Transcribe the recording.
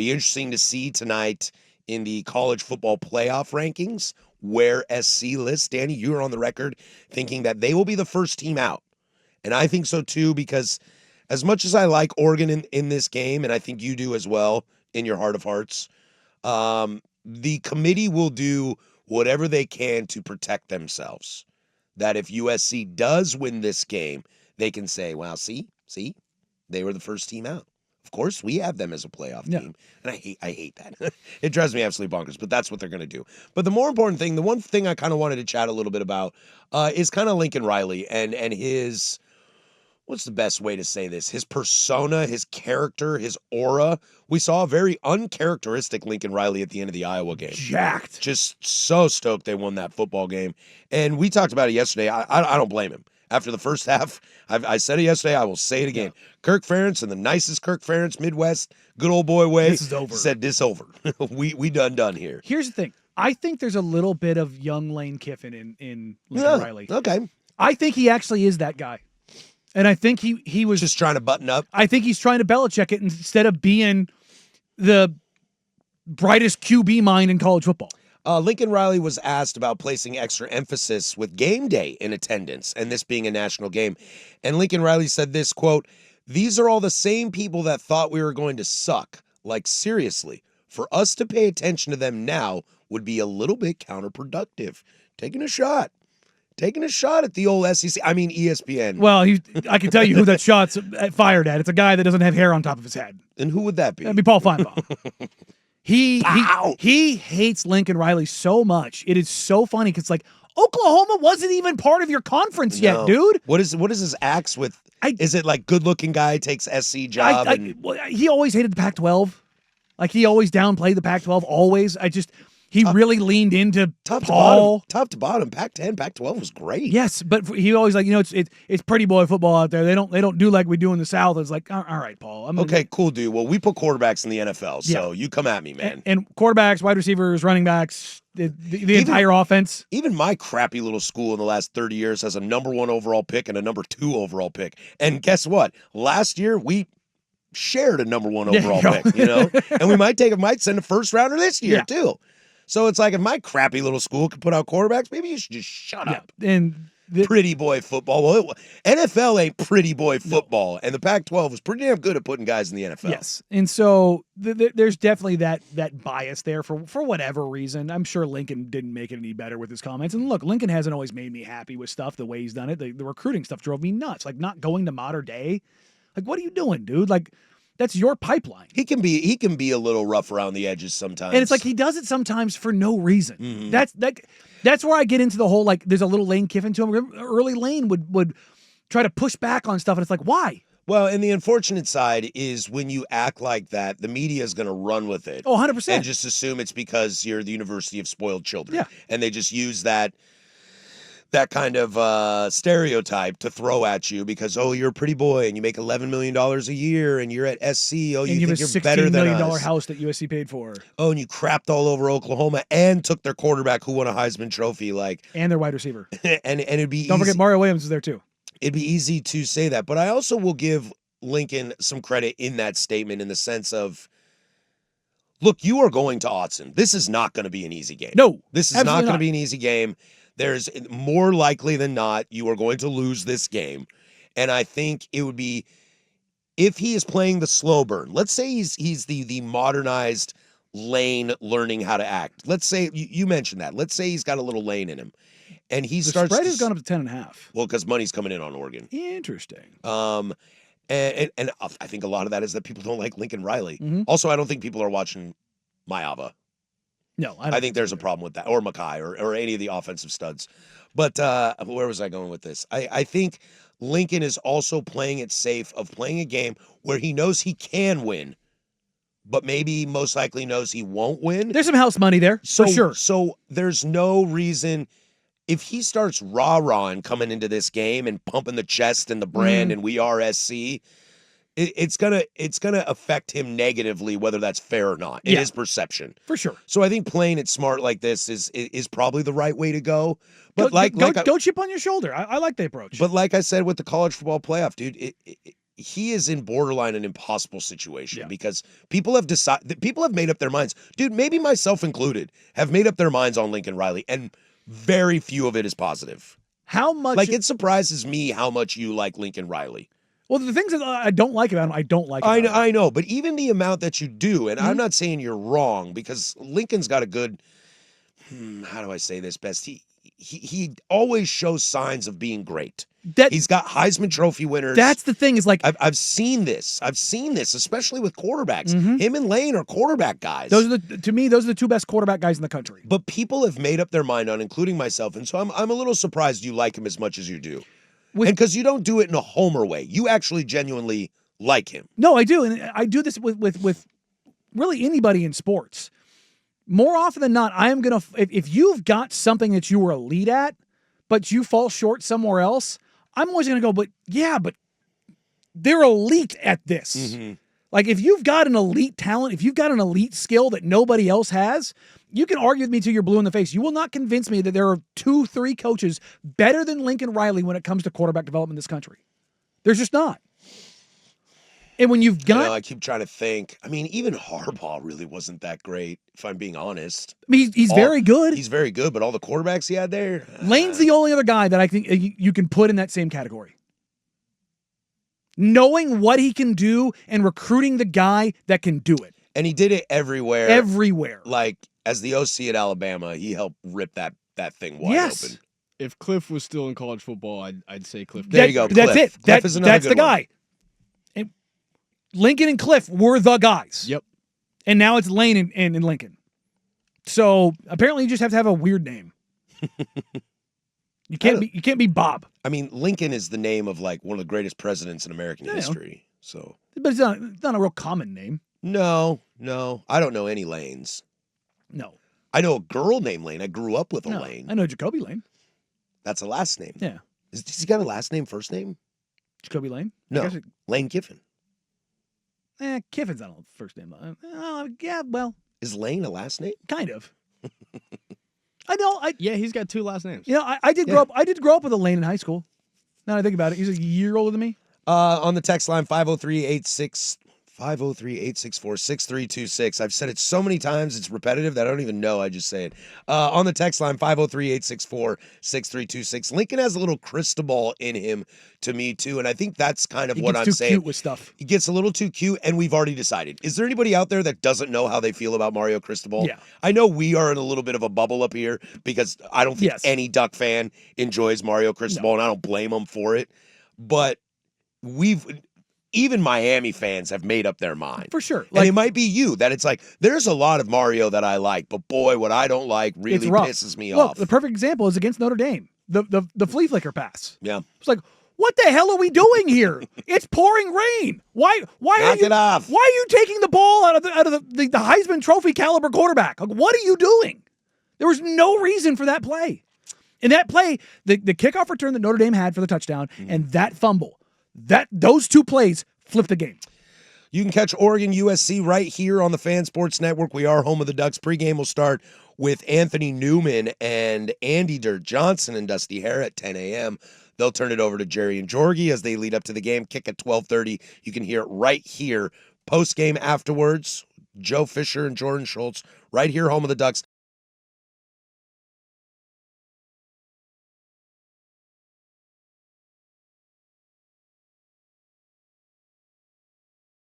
be interesting to see tonight in the college football playoff rankings where SC lists. Danny, you are on the record thinking that they will be the first team out. And I think so too, because as much as I like Oregon in this game, and I think you do as well in your heart of hearts, the committee will do whatever they can to protect themselves. That if USC does win this game, they can say, well, see, they were the first team out. Of course, we have them as a playoff team. And I hate that. It drives me absolutely bonkers, but that's what they're going to do. But the more important thing, the one thing I kind of wanted to chat a little bit about is kind of Lincoln Riley and his, what's the best way to say this? His persona, his character, his aura. We saw a very uncharacteristic Lincoln Riley at the end of the Iowa game. Jacked. Just so stoked they won that football game. And we talked about it yesterday. I don't blame him. After the first half, I said it yesterday, I will say it again. Yeah. Kirk Ferentz, and the nicest Kirk Ferentz, Midwest, good old boy way, this is over. Said this over. we done here. Here's the thing. I think there's a little bit of young Lane Kiffin in Lincoln Riley. Okay. I think he actually is that guy. And I think he was just trying to button up. I think he's trying to Belichick it instead of being the brightest QB mind in college football. Lincoln Riley was asked about placing extra emphasis with game day in attendance and this being a national game. And Lincoln Riley said this, quote, "These are all the same people that thought we were going to suck. Like, seriously, for us to pay attention to them now would be a little bit counterproductive." Taking a shot at the old SEC. I mean, ESPN. Well, I can tell you who that shot's fired at. It's a guy that doesn't have hair on top of his head. And who would that be? That'd be Paul Feinbaum. He hates Lincoln Riley so much. It is so funny because like Oklahoma wasn't even part of your conference yet, dude. What is his axe with? Is it like good looking guy takes SC job? He always hated the Pac-12. Like he always downplayed the Pac-12. Always. He really leaned into top Paul. Top to bottom. Pac-10, Pac-12 was great. Yes, but he always like, it's pretty boy football out there. They don't do like we do in the South. It's like, all right, Paul. Okay, cool, dude. Well, we put quarterbacks in the NFL, so you come at me, man. And quarterbacks, wide receivers, running backs, the entire offense. Even my crappy little school in the last 30 years has a number 1 overall pick and a number 2 overall pick. And guess what? Last year, we shared a number 1 overall pick, and we might send a first rounder this year, too. So it's like if my crappy little school could put out quarterbacks, maybe you should just shut up. And pretty boy football. Well, NFL ain't pretty boy football, and the Pac-12 was pretty damn good at putting guys in the NFL. Yes, and so there's definitely that bias there for whatever reason. I'm sure Lincoln didn't make it any better with his comments. And look, Lincoln hasn't always made me happy with stuff the way he's done it. The recruiting stuff drove me nuts. Like not going to Mater Dei. Like, what are you doing, dude? Like, that's your pipeline. He can be a little rough around the edges sometimes. And it's like he does it sometimes for no reason. Mm-hmm. That's where I get into the whole, like, there's a little Lane Kiffin to him. Early Lane would try to push back on stuff, and it's like, why? Well, and the unfortunate side is when you act like that, the media is going to run with it. Oh, 100%. And just assume it's because you're the University of Spoiled Children. Yeah. And they just use that kind of stereotype to throw at you because, oh, you're a pretty boy and you make $11 million a year and you're at SC. Oh, you think you're better than us. $16 million house that USC paid for. Oh, and you crapped all over Oklahoma and took their quarterback who won a Heisman Trophy. And their wide receiver. and it'd be Don't forget Mario Williams is there too. It'd be easy to say that. But I also will give Lincoln some credit in that statement in the sense of, look, you are going to Autzen. This is not going to be an easy game. No. This is not going to be an easy game. There's more likely than not you are going to lose this game. And I think it would be, if he is playing the slow burn, let's say he's the modernized Lane learning how to act. Let's say, you mentioned that. Let's say he's got a little Lane in him. And the spread has gone up to 10.5. Well, because money's coming in on Oregon. Interesting. And I think a lot of that is that people don't like Lincoln Riley. Mm-hmm. Also, I don't think people are watching Mayava. No, I think there's a problem with that, or Mackay, or any of the offensive studs. But where was I going with this? I think Lincoln is also playing it safe of playing a game where he knows he can win, but maybe most likely knows he won't win. There's some house money there, for sure. So there's no reason, if he starts rah-rahing coming into this game and pumping the chest and the brand and we are SC, it's gonna affect him negatively, whether that's fair or not, in his perception. For sure. So I think playing it smart like this is probably the right way to go. But go chip on your shoulder. I like the approach. But like I said with the college football playoff, dude, he is in borderline an impossible situation Yeah. because people have made up their minds. Dude, maybe myself included, have made up their minds on Lincoln Riley, and very few of it is positive. How much? Like, it surprises me how much you like Lincoln Riley. Well, the things that I don't like about him, I don't like. About him. I know, but even the amount that you do, and Mm-hmm. I'm not saying you're wrong, because Lincoln's got a good, how do I say this best? He always shows signs of being great. He's got Heisman Trophy winners. That's the thing, is like, I've seen this. I've seen this, especially with quarterbacks. Him and Lane are quarterback guys. to me, those are the two best quarterback guys in the country. But people have made up their mind on, including myself, and so I'm a little surprised you like him as much as you do. And because you don't do it in a homer way. You actually genuinely like him. No, I do. And I do this with really anybody in sports. More often than not, I am going to, if you've got something that you were elite at, but you fall short somewhere else, I'm always going to go, but they're elite at this. Mm-hmm. Like, if you've got an elite talent, if you've got an elite skill that nobody else has, you can argue with me till you're blue in the face. You will not convince me that there are 2-3 coaches better than Lincoln Riley when it comes to quarterback development in this country. There's just not. And when you've got... I keep trying to think. I mean, even Harbaugh really wasn't that great, if I'm being honest. I mean, he's very good. He's very good, but all the quarterbacks he had there... Lane's the only other guy that I think you can put in that same category. Knowing what he can do and recruiting the guy that can do it. And he did it everywhere. Everywhere. Like, as the OC at Alabama, he helped rip that thing wide open. If Cliff was still in college football, I'd say Cliff. There you go. That's Cliff. it. Cliff is another That's good the guy. And Lincoln and Cliff were the guys. Yep. And now it's Lane and Lincoln. So apparently you just have to have a weird name. You can't be Bob. I mean, Lincoln is the name of like one of the greatest presidents in American history. So, but it's not a real common name. No. I don't know any Lanes. No. I know a girl named Lane. I grew up with a Lane. I know Jacoby Lane. That's a last name. Yeah. Has he got a last name, first name? Jacoby Lane? No. Lane Kiffin. Kiffin's not a first name. Yeah, well. Is Lane a last name? Kind of. I know. Yeah, he's got 2 last names. You know, I did grow up. I did grow up with a Lane in high school. Now that I think about it, he's a year older than me. On the text line 503-864-6326. I've said it so many times it's repetitive that I don't even know. I just say it. On the text line 503-864-6326. Lincoln has a little Cristobal in him to me too, and I think that's kind of what I'm saying. He gets too cute with stuff. He gets a little too cute, and we've already decided. Is there anybody out there that doesn't know how they feel about Mario Cristobal? Yeah. I know we are in a little bit of a bubble up here because I don't think any Duck fan enjoys Mario Cristobal, and I don't blame them for it. But even Miami fans have made up their mind. For sure. And it might be you, that it's like, there's a lot of Mario that I like, but boy, what I don't like really pisses me off. The perfect example is against Notre Dame. The flea flicker pass. Yeah. It's like, what the hell are we doing here? It's pouring rain. Why Knock it off. Why are you taking the ball out of the Heisman Trophy caliber quarterback? Like, what are you doing? There was no reason for that play. In that play, the kickoff return that Notre Dame had for the touchdown and that fumble, those 2 plays flipped the game. You can catch Oregon USC right here on the Fan Sports Network. We are home of the Ducks. Pregame will start with Anthony Newman and Andy Dirt Johnson and Dusty Hare at 10 a.m. They'll turn it over to Jerry and Jorgie as they lead up to the game. Kick at 12:30. You can hear it right here. Post-game afterwards, Joe Fisher and Jordan Schultz right here, home of the Ducks.